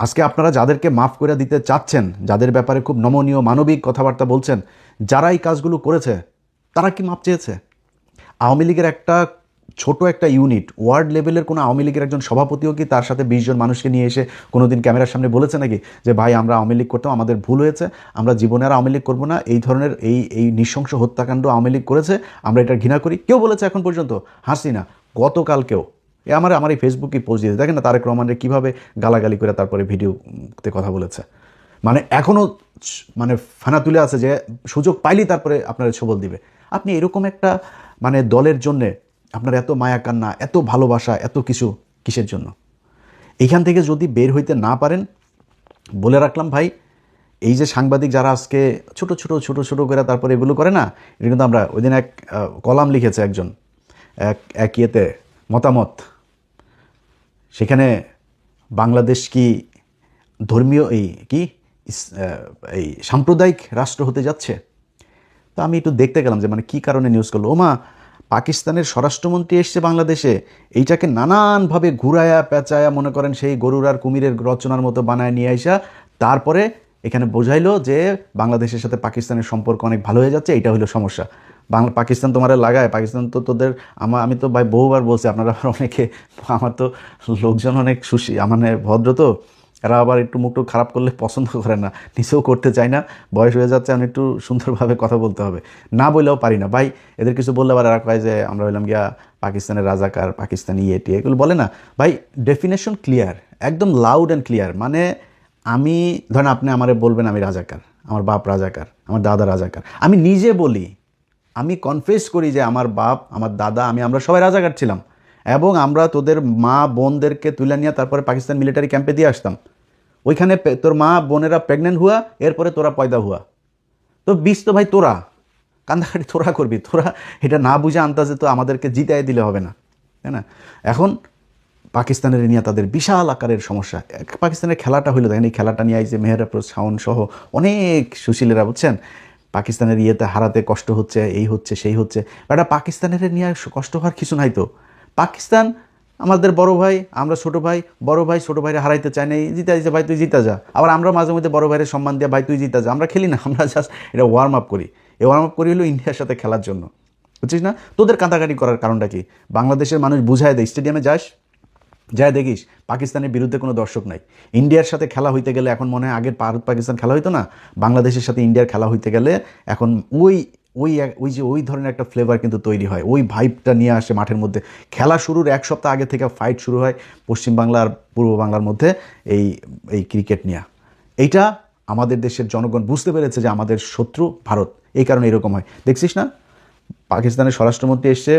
আজকে আপনারা যাদেরকে মাফ করে দিতে চাচ্ছেন, যাদের ব্যাপারে খুব নমনীয় মানবিক কথাবার্তা বলছেন, যারা এই কাজগুলো করেছে তারা কি মাপ চেয়েছে? আওয়ামী লীগের একটা ছোট একটা ইউনিট, ওয়ার্ড লেভেলের কোনো আওয়ামী লীগের একজন সভাপতিও কি তার সাথে 20 জন মানুষকে নিয়ে এসে কোনোদিন ক্যামেরার সামনে বলেছে নাকি যে ভাই আমরা আওয়ামী লীগ করতাম, আমাদের ভুল হয়েছে, আমরা জীবনে আর আওয়ামী লীগ করবো না, এই ধরনের এই নৃশংস হত্যাকাণ্ড আওয়ামী লীগ করেছে, আমরা এটা ঘৃণা করি? কেউ বলেছে এখন পর্যন্ত? হাসিনা গতকালকেও আমার এই ফেসবুকে পোস্ট দিয়েছে, দেখেন না তারেক রহমানের কীভাবে গালাগালি করে তারপরে ভিডিওতে কথা বলেছে। মানে এখনও মানে ফানা তুলে আছে যে সুযোগ পাইলেই তারপরে আপনার ছবল দিবে। আপনি এরকম একটা মানে দলের জন্যে আপনার এত মায়া কান্না, এত ভালোবাসা, এত কিছু কিসের জন্য? এইখান থেকে যদি বের হইতে না পারেন, বলে রাখলাম ভাই, এই যে সাংবাদিক যারা আজকে ছোট ছোট করে তারপরে এগুলো করে না, এটা কিন্তু আমরা ওই দিন এক কলাম লিখেছে একজন এক ইয়েতে মতামত, সেখানে বাংলাদেশ কি ধর্মীয় এই সাম্প্রদায়িক রাষ্ট্র হতে যাচ্ছে? তো আমি একটু দেখতে গেলাম যে মানে কী কারণে নিউজ করলো। ওমা, পাকিস্তানের স্বরাষ্ট্রমন্ত্রী এসছে বাংলাদেশে, এইটাকে নানানভাবে ঘুরায়া পেঁচায়া মনে করেন সেই গরুর আর কুমিরের রচনার মতো বানায় নিয়ে আসা, তারপরে এখানে বোঝাইলো যে বাংলাদেশের সাথে পাকিস্তানের সম্পর্ক অনেক ভালো হয়ে যাচ্ছে, এইটা হলো সমস্যা। পাকিস্তান তোমার লাগায়, পাকিস্তান তো তোদের আমি তো ভাই বহুবার বলছি, আপনারা অনেকে, আমার তো লোকজন অনেক মানে ভদ্র, তো এরা আবার একটু মুখটু খারাপ করলে পছন্দ করে না, নিজেও করতে চাই না, বয়স হয়ে যাচ্ছে, আমি একটু সুন্দরভাবে কথা বলতে হবে, না বললেও পারি না ভাই। এদের কিছু বললে আবার এরা কয় যে আমরা হইলাম গিয়া পাকিস্তানের রাজাকার, পাকিস্তানি ইয়েটি, এগুলো বলে না ভাই। ডেফিনেশন ক্লিয়ার, একদম লাউড অ্যান্ড ক্লিয়ার। মানে আমি ধরেন আপনি আমারে বলবেন আমি রাজাকার, আমার বাপ রাজাকার, আমার দাদা রাজাকার, আমি নিজে বলি, আমি কনফেস করি যে আমার বাপ, আমার দাদা, আমরা সবাই রাজাকার ছিলাম, এবং আমরা তোদের মা বোনদেরকে তুলে নিয়ে তারপরে পাকিস্তান মিলিটারি ক্যাম্পে দিয়ে আসতাম। ওইখানে তোর মা বোনেরা প্রেগনেন্ট হুয়া, এরপরে তোরা পয়দা হুয়া, তো বিষ তো ভাই তোরা কান্দাকাটি তোরা করবি, তোরা এটা না বুঝে আন্দাজে তো আমাদেরকে জিতাই দিলে হবে না, তাই না? এখন পাকিস্তানের নিয়ে তাদের বিশাল আকারের সমস্যা। পাকিস্তানের খেলাটা হইলো, দেখেন এই খেলাটা নিয়ে আইছে মেহেরাপুর শাওন সহ অনেক সুশীলেরা, বুঝছেন, পাকিস্তানের ইয়েতে হারাতে কষ্ট হচ্ছে, এই হচ্ছে সেই হচ্ছে। এটা পাকিস্তানের নিয়ে কষ্ট হওয়ার কিছু নাই তো। পাকিস্তান আমাদের বড় ভাই, আমরা ছোট ভাই, বড় ভাই ছোট ভাইরে হারাইতে চাই না, জিতা দিচ্ছে ভাই তুই জিতা যা। আবার আমরা মাঝে মধ্যে বড় ভাইয়ের সম্মান দিয়ে ভাই তুই জিতা যা, আমরা খেলি না, আমরা জাস্ট এটা ওয়ার্ম আপ করি। এই ওয়ার্ম আপ করি হলো ইন্ডিয়ার সাথে খেলার জন্য, বুঝছিস না? তোদের কাঁদাকাটি করার কারণটা কি? বাংলাদেশের মানুষ বুঝায় দেয়, স্টেডিয়ামে যাই দেখিস পাকিস্তানের বিরুদ্ধে কোনো দর্শক নাই। ইন্ডিয়ার সাথে খেলা হইতে গেলে এখন মনে হয় আগের ভারত পাকিস্তান খেলা হইতো না, বাংলাদেশের সাথে ইন্ডিয়ার খেলা হইতে গেলে এখন ওই ধরনের একটা ফ্লেভার কিন্তু তৈরি হয়, ওই ভাইবটা নিয়ে আসে মাঠের মধ্যে। খেলা শুরুর এক সপ্তাহ আগে থেকে ফাইট শুরু হয় পশ্চিমবাংলা আর পূর্ব বাংলার মধ্যে এই ক্রিকেট নিয়ে। এইটা আমাদের দেশের জনগণ বুঝতে পেরেছে যে আমাদের শত্রু ভারত, এই কারণে এরকম হয়। দেখছিস না, পাকিস্তানের স্বরাষ্ট্রমন্ত্রী এসছে,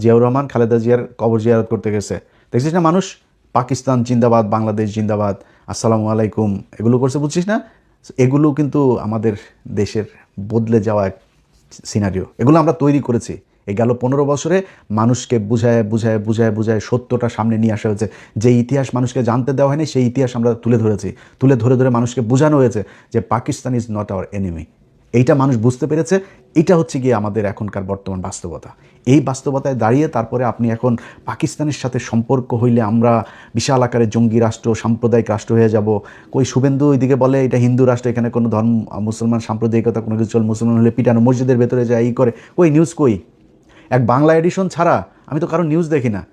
জিয়াউর রহমান খালেদা জিয়ার কবর জিয়ারত করতে গেছে, দেখছিস না মানুষ পাকিস্তান জিন্দাবাদ, বাংলাদেশ জিন্দাবাদ, আসসালামু আলাইকুম এগুলো করছে, বুঝছিস না? এগুলো কিন্তু আমাদের দেশের বদলে যাওয়া এক সিনারিও, এগুলো আমরা তৈরি করেছি। এই গেল 15 বছরে মানুষকে বুঝায় সত্যটা সামনে নিয়ে আসা হয়েছে। যে ইতিহাস মানুষকে জানতে দেওয়া হয়নি, সেই ইতিহাস আমরা তুলে ধরেছি, ধরে মানুষকে বোঝানো হয়েছে যে Pakistan is not our enemy. এইটা মানুষ বুঝতে পেরেছে। এটা হচ্ছে গিয়ে আমাদের এখনকার বর্তমান বাস্তবতা। এই বাস্তবতায় দাঁড়িয়ে তারপরে আপনি এখন পাকিস্তানের সাথে সম্পর্ক হইলে আমরা বিশাল আকারে জঙ্গি রাষ্ট্র, সাম্প্রদায়িক রাষ্ট্র হয়ে যাব। কই শুভেন্দু ওইদিকে বলে এটা হিন্দু রাষ্ট্র, এখানে কোনো ধর্ম, মুসলমান সাম্প্রদায়িকতা কোনো কিছু চল, মুসলমান হলে পিটানো, মসজিদের ভেতরে যায় এই করে। কই নিউজ কই? এক বাংলা এডিশন ছাড়া আমি তো কারো নিউজ দেখি না।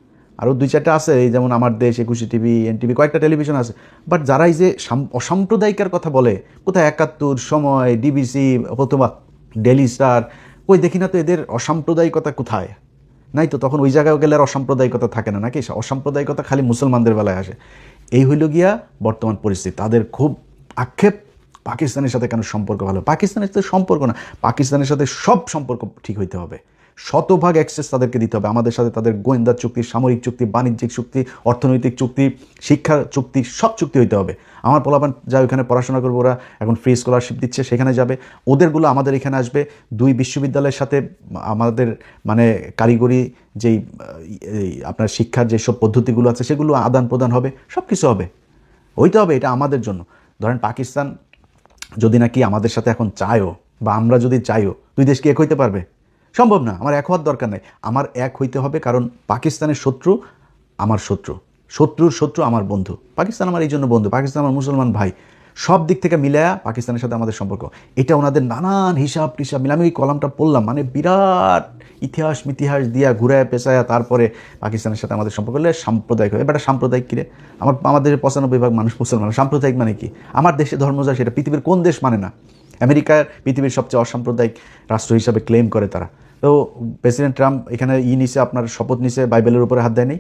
আরও 2-4টা আছে, এই যেমন আমার দেশ, 21 টিভি, এনটিভি, কয়েকটা টেলিভিশন আছে, বাট যারা এই যে অসাম্প্রদায়িকার কথা বলে, কোথায় 71, সময়, ডিবিসি অথবা ডেলি স্টার, কই দেখি না তো এদের অসাম্প্রদায়িকতা কোথায়? নাই তো। তখন ওই জায়গায় গেলে আর অসাম্প্রদায়িকতা থাকে না নাকি? অসাম্প্রদায়িকতা খালি মুসলমানদের বেলায় আসে। এই হইল গিয়া বর্তমান পরিস্থিতি। তাদের খুব আক্ষেপ পাকিস্তানের সাথে কেন সম্পর্ক ভালো। পাকিস্তানের সাথে সম্পর্ক না, পাকিস্তানের সাথে সব সম্পর্ক ঠিক হইতে হবে, শতভাগ অ্যাক্সেস তাদেরকে দিতে হবে। আমাদের সাথে তাদের গোয়েন্দা চুক্তি, সামরিক চুক্তি, বাণিজ্যিক চুক্তি, অর্থনৈতিক চুক্তি, শিক্ষা চুক্তি, সব চুক্তি হইতে হবে। আমার পোলাপান যা ওইখানে পড়াশোনা করবো, ওরা এখন ফ্রি স্কলারশিপ দিচ্ছে, সেখানে যাবে, ওদেরগুলো আমাদের এখানে আসবে। 2 বিশ্ববিদ্যালয়ের সাথে আমাদের মানে কারিগরি যেই আপনার শিক্ষার যেসব পদ্ধতিগুলো আছে সেগুলো আদান প্রদান হবে, সব কিছু হবে, হইতে হবে। এটা আমাদের জন্য। ধরেন পাকিস্তান যদি নাকি আমাদের সাথে এখন চায়ও, বা আমরা যদি চাইও, 2 দেশ কি এক হইতে পারবে? সম্ভব না। আমার এক হওয়ার দরকার নেই, আমার এক হইতে হবে, কারণ পাকিস্তানের শত্রু আমার শত্রু। শত্রুর শত্রু আমার বন্ধু, পাকিস্তান আমার এই জন্য বন্ধু, পাকিস্তান আমার মুসলমান ভাই, সব দিক থেকে মিলায়া পাকিস্তানের সাথে আমাদের সম্পর্ক। এটা ওনাদের নানান হিসাব টিসাব মিলে আমি ওই কলামটা পড়লাম, মানে বিরাট ইতিহাস মিতিহাস দিয়া ঘুরায় পেঁচায়া তারপরে পাকিস্তানের সাথে আমাদের সম্পর্ক হলে সাম্প্রদায়িক হয়। এবার সাম্প্রদায়িক কিরে, আমাদের 95% মানুষ মুসলমান, সাম্প্রদায়িক মানে কি? আমার দেশে ধর্ম যা সেটা পৃথিবীর কোন দেশ মানে না? আমেরিকার পৃথিবীর সবচেয়ে অসাম্প্রদায়িক রাষ্ট্র হিসাবে ক্লেম করে তারা। তো প্রেসিডেন্ট ট্রাম্প এখানে নিছে, আপনার শপথ নিছে, বাইবেলের উপরে হাত দেয় নেই,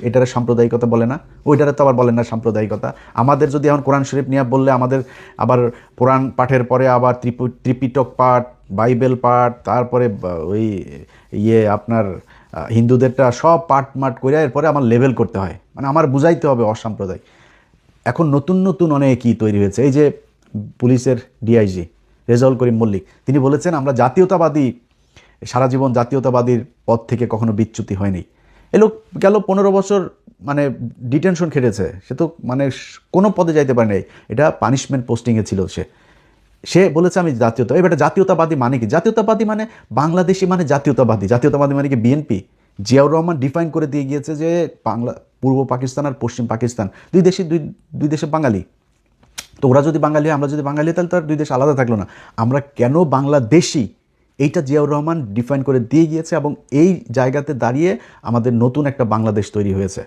এটার সাম্প্রদায়িকতা বলে না, ওইটারে তো আবার বলেন না সাম্প্রদায়িকতা। আমাদের যদি এখন কোরআন শরীফ নিয়ে বললে আমাদের আবার কোরআন পাঠের পরে আবার ত্রিপিটক পাঠ, বাইবেল পাঠ, তারপরে ওই আপনার হিন্দুদেরটা সব পাঠ মাঠ করে এরপরে আমার লেভেল করতে হয়, মানে আমার বুঝাইতে হবে অসাম্প্রদায়িক। এখন নতুন নতুন অনেক কি তৈরি হয়েছে। এই যে পুলিশের ডিআইজি রেজাউল করিম মল্লিক, তিনি বলেছেন আমরা জাতীয়তাবাদী, সারা জীবন জাতীয়তাবাদীর পদ থেকে কখনো বিচ্যুতি হয়নি। এ লোক গেল 15 বছর মানে ডিটেনশন খেটেছে, সে তো মানে কোনো পদে যাইতে পারে নাই, এটা পানিশমেন্ট পোস্টিংয়ে ছিল। সে বলেছে আমি এবার জাতীয়তাবাদী মানে কি? জাতীয়তাবাদী মানে বাংলাদেশি মানে জাতীয়তাবাদী। জাতীয়তাবাদী মানে কি বিএনপি? জিয়াউর রহমান ডিফাইন করে দিয়ে গিয়েছে যে পূর্ব পাকিস্তান আর পশ্চিম পাকিস্তান দুই দেশে বাঙালি। তো ওরা যদি বাঙালি হয়, আমরা যদি বাঙালি, তাহলে তো আর দুই দেশ আলাদা থাকলো না। আমরা কেন বাংলাদেশি, এইটা জিয়াউর রহমান ডিফাইন করে দিয়ে গিয়েছে, এবং এই জায়গাতে দাঁড়িয়ে আমাদের নতুন একটা বাংলাদেশ তৈরি হয়েছে।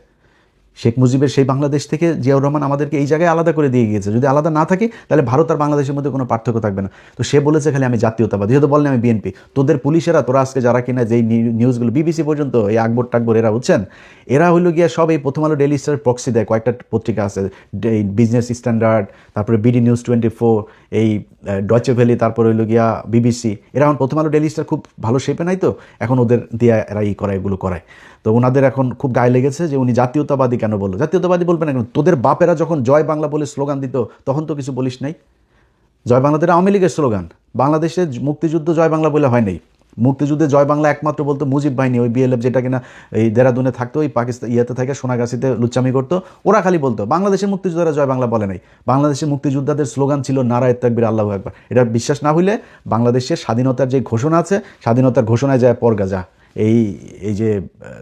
শেখ মুজিবের সেই বাংলাদেশ থেকে জিয়াউর রহমান আমাদেরকে এই জায়গায় আলাদা করে দিয়ে গিয়েছে। যদি আলাদা না থাকি তাহলে ভারত আর বাংলাদেশের মধ্যে কোনো পার্থক্য থাকবে না। তো সে বলেছে খালি আমি জাতীয়তাবাদী, যেহেতু বললেন আমি বিএনপি। তোদের পুলিশেরা, তোরা আজকে যারা কিনা যেই নিউজগুলো বিবিসি পর্যন্ত, এই আকবর টাকবর এরা বুঝছেন, এরা হইল গিয়া সব এই প্রথম আলো ডেইলি স্টার প্রক্সি দেয়, কয়েকটা পত্রিকা আছে, এই বিজনেস স্ট্যান্ডার্ড, তারপরে বিডি নিউজ 24, এই ডয়চে ভ্যালি, তারপরে হইল গিয়া বিবিসি। এরা এখন প্রথম আলো ডেইলি স্টার খুব ভালো শেপে নাই, তো এখন ওদের দিয়ে এরা করায়, এগুলো করায়। তো ওনাদের এখন খুব গায়ে লেগেছে যে উনি জাতীয়তাবাদী কেন বললো। জাতীয়তাবাদী বলবে না কেন? তোদের বাপেরা যখন জয় বাংলা বলে স্লোগান দিত তখন তো কিছু বলিস নাই। জয় বাংলাদের আওয়ামী লীগের স্লোগান, বাংলাদেশে মুক্তিযুদ্ধ জয় বাংলা বলে হয় নাই। মুক্তিযুদ্ধে জয় বাংলা একমাত্র বলতো মুজিব বাহিনী, ওই বিএলএফ যেটা কিনা এই দেরাদুনে থাকতো, ওই পাকিস্তান ইয়েতে থেকে সোনাগাছিতে লুচ্চামি করতো, ওরা খালি বলতো। বাংলাদেশের মুক্তিযোদ্ধারা জয় বাংলা বলে নাই। বাংলাদেশের মুক্তিযোদ্ধাদের স্লোগান ছিল নারায়ে তাকবীর আল্লাহু আকবার। এটা বিশ্বাস না হইলে বাংলাদেশের স্বাধীনতার যে ঘোষণা আছে, স্বাধীনতার ঘোষণায় যায় পরগা যা, এই যে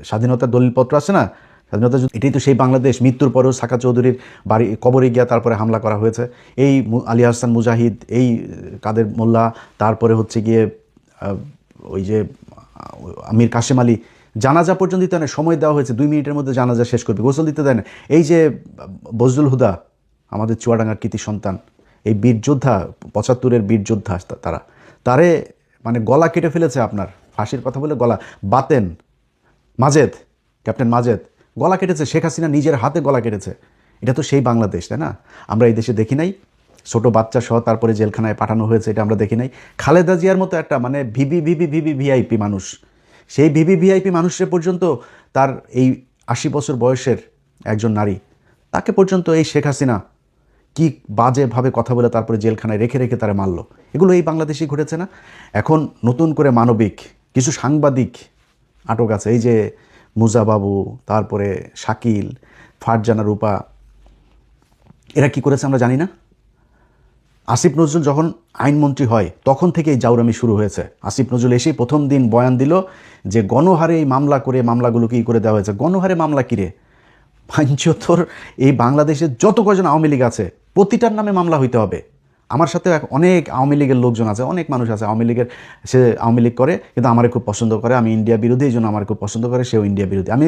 স্বাধীনতার দলিলপত্র আছে না, স্বাধীনতা, এটাই তো সেই বাংলাদেশ। মৃত্যুর পরেও সাকা চৌধুরীর বাড়ি কবরে গিয়া তারপরে হামলা করা হয়েছে। এই আলী হাসান মুজাহিদ, এই কাদের মোল্লা, তারপরে হচ্ছে গিয়ে ওই যে আমির কাশেম আলী, জানাজা পর্যন্ত দিতে না, সময় দেওয়া হয়েছে 2 মিনিটের মধ্যে জানাজা শেষ করবে, গোসল দিতে দেয় না। এই যে বজলুল হুদা, আমাদের চুয়াডাঙ্গার কৃতি সন্তান, এই বীর যোদ্ধা, 75-এর বীর যোদ্ধা, তারে মানে গলা কেটে ফেলেছে, আপনার ফাঁসির কথা বলে গলা, বাতেন মাজেদ, ক্যাপ্টেন মাজেদ গলা কেটেছে, শেখ হাসিনা নিজের হাতে গলা কেটেছে। এটা তো সেই বাংলাদেশ, তাই না? আমরা এই দেশে দেখি নাই? ছোট বাচ্চা সহ তারপরে জেলখানায় পাঠানো হয়েছে, এটা আমরা দেখি নাই? খালেদা জিয়ার মতো একটা মানে ভিভিআইপি মানুষ, সেই ভিভিআইপি মানুষের পর্যন্ত, তার এই 80 বছর বয়সের একজন নারী, তাকে পর্যন্ত এই শেখ হাসিনা কি বাজেভাবে কথা বলে তারপরে জেলখানায় রেখে রেখে তারা মারল। এগুলো এই বাংলাদেশেই ঘটেছে না? এখন নতুন করে মানবিক কিছু সাংবাদিক আটক আছে, এই যে মুজা বাবু, তারপরে শাকিল, ফারজানা রূপা, এরা কি করেছে আমরা জানি না? আসিফ নজরুল যখন আইনমন্ত্রী হয় তখন থেকে এই জাউরামি শুরু হয়েছে। আসিফ নজরুল এসেই প্রথম দিন বয়ান দিল যে গণহারে এই মামলা করে, মামলাগুলো কি করে দেওয়া হয়েছে। গণহারে মামলা কিরে? 75 এই বাংলাদেশে যত কজন আওয়ামী লীগ আছে প্রতিটার নামে মামলা হইতে হবে। আমার সাথে অনেক আওয়ামী লীগের লোকজন আছে, অনেক মানুষ আছে আওয়ামী লীগের, সে আওয়ামী লীগ করে কিন্তু আমারে খুব পছন্দ করে, আমি ইন্ডিয়া বিরোধী, এই জন্য আমার খুব পছন্দ করে, সেও ইন্ডিয়া বিরোধী। আমি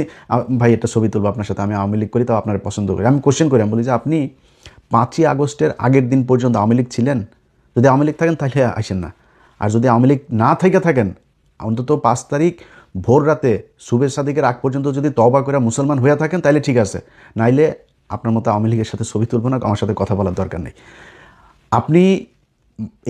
ভাই একটা ছবি তুলবো আপনার সাথে, আমি আওয়ামী লীগ করি তাও আপনার পছন্দ করি। আমি কোশ্চেন করি, আমি বলি যে আপনি 5ই আগস্টের আগের দিন পর্যন্ত আওয়ামী লীগ ছিলেন? যদি আওয়ামী লীগ থাকেন তাহলে আসেন না, আর যদি আওয়ামী লীগ না থেকে থাকেন অন্তত 5 তারিখ ভোর রাতে শুভেচ্ছা সাদিকের আগ পর্যন্ত যদি তওবা করে মুসলমান হয়ে থাকেন তাহলে ঠিক আছে, নাইলে আপনার মতো আওয়ামী লীগের সাথে ছবি তুলব না, আমার সাথে কথা বলার দরকার নেই। আপনি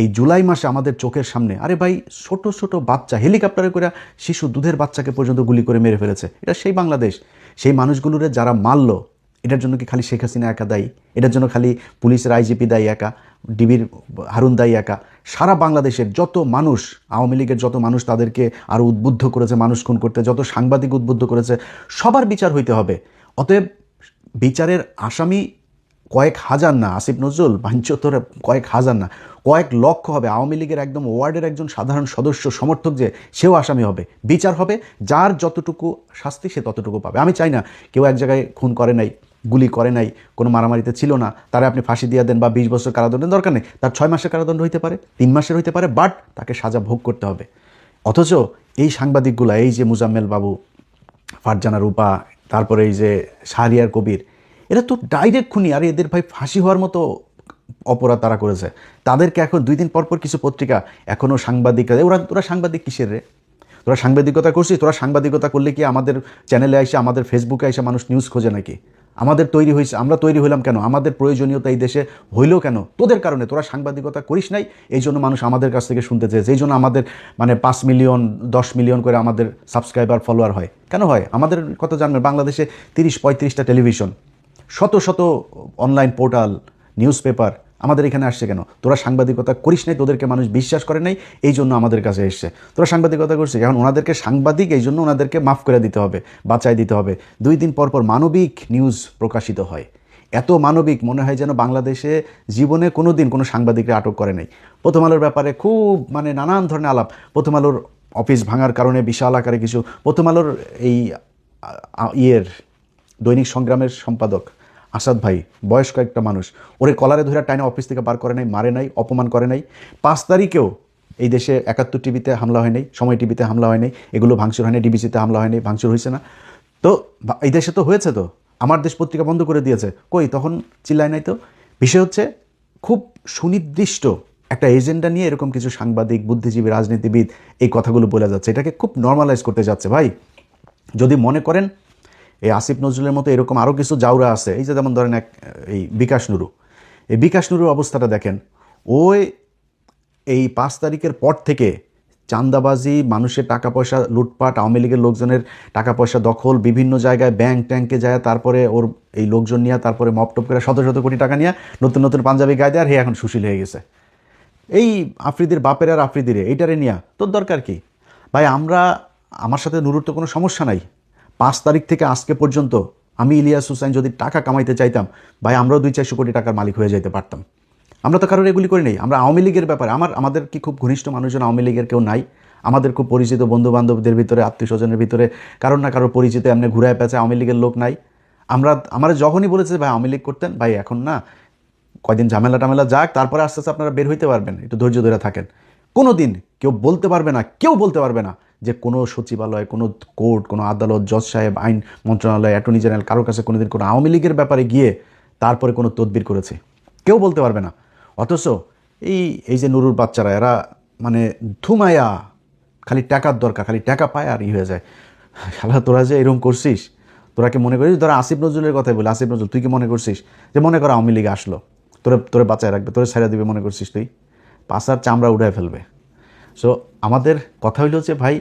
এই জুলাই মাসে আমাদের চোখের সামনে, আরে ভাই ছোট ছোট বাচ্চা হেলিকপ্টারে করে শিশু দুধের বাচ্চাকে পর্যন্ত গুলি করে মেরে ফেলেছে। এটা সেই বাংলাদেশ। সেই মানুষগুলোরে যারা মারল, এটার জন্য কি খালি শেখ হাসিনা একা দায়ী? এটার জন্য খালি পুলিশের আইজিপি দায়ী একা? ডিবির হারুন দায়ী একা? সারা বাংলাদেশের যত মানুষ, আওয়ামী লীগের যত মানুষ তাদেরকে আরও উদ্বুদ্ধ করেছে মানুষ খুন করতে, যত সাংবাদিক উদ্বুদ্ধ করেছে, সবার বিচার হইতে হবে। অতএব বিচারের আসামি কয়েক হাজার না, আসিফ নজরুল 75 কয়েক হাজার না, কয়েক লক্ষ হবে। আওয়ামী লীগের একদম ওয়ার্ডের একজন সাধারণ সদস্য সমর্থক যে, সেও আসামি হবে, বিচার হবে, যার যতটুকু শাস্তি সে ততটুকু পাবে। আমি চাই না কেউ এক জায়গায় খুন করে নাই, গুলি করে নাই, কোনো মারামারিতে ছিল না, তারা আপনি ফাঁসি দিয়ে দেন বা 20 বছর কারাদণ্ডের দরকার নেই, তার 6 মাসের কারাদণ্ড হইতে পারে, 3 মাসের হইতে পারে, বাট তাকে সাজা ভোগ করতে হবে। অথচ এই সাংবাদিকগুলা, এই যে মুজাম্মেল বাবু, ফারজানা রূপা, তারপরে এই যে শাহরিয়ার কবির, এরা তো ডাইরেক্ট খুনি। আর এদের ভাই ফাঁসি হওয়ার মতো অপরাধ তারা করেছে। তাদেরকে এখন 2 দিন পর পর কিছু পত্রিকা এখনও সাংবাদিকরা, তোরা সাংবাদিক কিসের রে? তোরা সাংবাদিকতা করছিস? তোরা সাংবাদিকতা করলে কি আমাদের চ্যানেলে এসে, আমাদের ফেসবুকে এসে মানুষ নিউজ খোঁজে নাকি? আমাদের তৈরি হয়েছে, আমরা তৈরি হইলাম কেন? আমাদের প্রয়োজনীয়তা এই দেশে হইলেও কেন? তোদের কারণে। তোরা সাংবাদিকতা করিস নাই, এই জন্য মানুষ আমাদের কাছ থেকে শুনতে চেয়েছে, এই জন্য আমাদের 5 মিলিয়ন 10 মিলিয়ন করে আমাদের সাবস্ক্রাইবার ফলোয়ার হয়। কেন হয়? আমাদের কথা জানবেন, বাংলাদেশে 30-35টা টেলিভিশন, শত শত অনলাইন পোর্টাল, নিউজ পেপার আমাদের এখানে আসছে কেন? তোরা সাংবাদিকতা করিস নাই, তোদেরকে মানুষ বিশ্বাস করে নাই, এই জন্য আমাদের কাছে এসছে। তোরা সাংবাদিকতা করছিস, এখন ওনাদেরকে সাংবাদিক, এই জন্য ওনাদেরকে মাফ করে দিতে হবে, বাঁচাই দিতে হবে। 2 দিন পর পর মানবিক নিউজ প্রকাশিত হয়, এত মানবিক, মনে হয় যেন বাংলাদেশে জীবনে কোনো দিন কোনো সাংবাদিকরা আটক করে নাই। প্রথম আলোর ব্যাপারে খুব নানান ধরনের আলাপ, প্রথম আলোর অফিস ভাঙার কারণে বিশাল আকারে কিছু, প্রথম আলোর এই দৈনিক সংগ্রামের সম্পাদক আসাদ ভাই, বয়স্ক একটা মানুষ, ওরে কলারে ধরে টাইনে অফিস থেকে বার করে নাই, মারে নাই, অপমান করে নাই। 5 তারিখেও এই দেশে 71 টিভিতে হামলা হয় নাই, সময় টিভিতে হামলা হয় নাই, এগুলো ভাঙচুর হয় নাই, ডিবিসিতে হামলা হয় নাই, ভাঙচুর হয়েছে না। তো এই দেশে তো হয়েছে, তো আমার দেশ পত্রিকা বন্ধ করে দিয়েছে, কই তখন চিল্লায় নাই তো। বিষয় হচ্ছে খুব সুনির্দিষ্ট একটা এজেন্ডা নিয়ে এরকম কিছু সাংবাদিক, বুদ্ধিজীবী, রাজনীতিবিদ এই কথাগুলো বলে যাচ্ছে, এটাকে খুব নর্মালাইজ করতে যাচ্ছে। ভাই যদি মনে করেন এই আসিফ নজরুলের মতো এরকম আরও কিছু জাউরা আছে, এই যে যেমন ধরেন এই বিকাশ নুরু, এই বিকাশ নুরুর অবস্থাটা দেখেন, ওই এই 5 তারিখের পর থেকে চাঁদাবাজি, মানুষের টাকা পয়সা লুটপাট, আওয়ামী লীগের লোকজনের টাকা পয়সা দখল, বিভিন্ন জায়গায় ব্যাংক ট্যাঙ্কে যায়, তারপরে ওর এই লোকজন নিয়ে, তারপরে মপটপ করে শত শত কোটি টাকা নিয়ে নতুন নতুন পাঞ্জাবি গায়ে দেয়, আর হে এখন সুশীল হয়ে গেছে। এই আফ্রিদির বাপের আর আফ্রিদিরে এইটারে নিয়া তোর দরকার কি? ভাই আমার সাথে নুরুর তো কোনো সমস্যা নাই। 5 তারিখ থেকে আজকে পর্যন্ত আমি ইলিয়াস হুসাইন যদি টাকা কামাইতে চাইতাম, ভাই আমরাও 200-400 কোটি টাকার মালিক হয়ে যেতে পারতাম। আমরা তো কারোর এগুলি করি নাই। আমরা আওয়ামী লীগের ব্যাপারে, আমাদের কি খুব ঘনিষ্ঠ মানুষজন আওয়ামী লীগের কেউ নাই? আমাদের খুব পরিচিত বন্ধু বান্ধবদের ভিতরে, আত্মীয় স্বজনের ভিতরে কারোর না কারোর পরিচিত এমনি ঘুরায় পেঁচে আওয়ামী লীগের লোক নাই? আমরা যখনই বলেছে ভাই আওয়ামী লীগ করতেন, ভাই এখন না কয়দিন ঝামেলা টামেলা যাক, তারপরে আস্তে আস্তে আপনারা বের হইতে পারবেন, একটু ধৈর্য ধরে থাকেন। কোনো দিন কেউ বলতে পারবে না যে কোনো সচিবালয়, কোনো কোর্ট, কোনো আদালত, জজ সাহেব, আইন মন্ত্রণালয়, অ্যাটর্নি জেনারেল কারোর কাছে কোনোদিন কোনো আওয়ামী লীগের ব্যাপারে গিয়ে তারপরে কোনো তদবির করেছে, কেউ বলতে পারবে না। অথচ এই যে নুরুর বাচ্চারা, এরা ধুমায়া, খালি টাকার দরকার, খালি টাকা পায় আর হয়ে যায়। শালা তোরা যে এরকম করছিস, তোরা কি মনে করিস, তোরা আসিফ নজরুলের কথাই বলে, আসিফ নজরুল তুই কি মনে করছিস যে মনে কর আওয়ামী লীগ আসলো তোরে বাঁচায় রাখবে, তোরে ছেড়ে দিবে মনে করছিস? তুই পাশার চামড়া উঠায় ফেলবে। সো আমাদের কথা হইল যে ভাই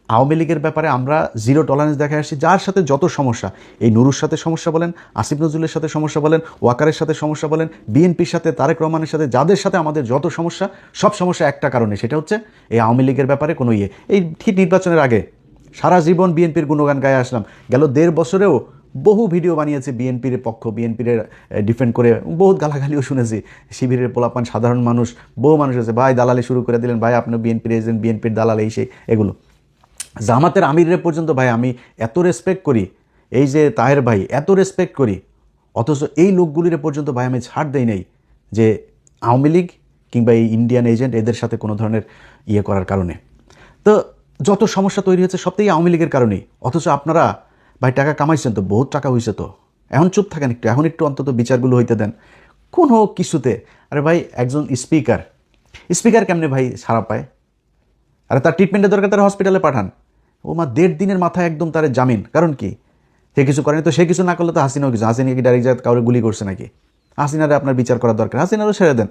আওয়ামী লীগের ব্যাপারে আমরা জিরো টলারেন্স দেখায় আসছি। যার সাথে যত সমস্যা, এই নুরুর সাথে সমস্যা বলেন, আসিফ নজরুলের সাথে সমস্যা বলেন, ওয়াকারের সাথে সমস্যা বলেন, বিএনপির সাথে, তারেক রহমানের সাথে, যাদের সাথে আমাদের যত সমস্যা, সব সমস্যা একটা কারণে, সেটা হচ্ছে এই আওয়ামী লীগের ব্যাপারে কোনো এই ঠিক নির্বাচনের আগে সারা জীবন বিএনপির গুণগান গায়ে আসলাম, গেল 1.5 বছরেও বহু ভিডিও বানিয়েছি বিএনপির পক্ষ, বিএনপির ডিফেন্ড করে, বহুত গালাগালিও শুনেছি। শিবিরের পোলাপান, সাধারণ মানুষ, বহু মানুষ আছে, ভাই দালালি শুরু করে দিলেন, ভাই আপনি বিএনপির এজেন্ট, বিএনপির দালাল, এই সেই এগুলো। জামাতের আমিরের পর্যন্ত ভাই আমি এত রেসপেক্ট করি, এই যে তাহের ভাই এত রেসপেক্ট করি, অথচ এই লোকগুলির পর্যন্ত ভাই আমি ছাড় দেই নাই যে আওয়ামী লীগ কিংবা এই ইন্ডিয়ান এজেন্ট এদের সাথে কোনো ধরনের করার কারণে। তো যত সমস্যা তৈরি হচ্ছে সব থেকে আওয়ামী লীগের কারণেই। অথচ আপনারা ভাই টাকা কামাইছেন তো, বহুত টাকা হয়েছে তো, এখন চুপ থাকেন একটু, এখন একটু অন্তত বিচারগুলো হইতে দেন কোনো কিছুতে। আরে ভাই একজন স্পিকার কেমনে ভাই ছাড়া পায়? আরে তার ট্রিটমেন্টের দরকার, তার হসপিটালে পাঠান। ও মা 1.5 দিনের মাথায় একদম তার জামিন, কারণ কি? সে কিছু করেনি তো, সে কিছু না করলে তো হাসিনাও কিছু, হাসিনা কি ডাইরেক্ট কাউরে গুলি করছে নাকি? হাসিনারে আপনার বিচার করার দরকার, হাসিনারও ছেড়ে দেন।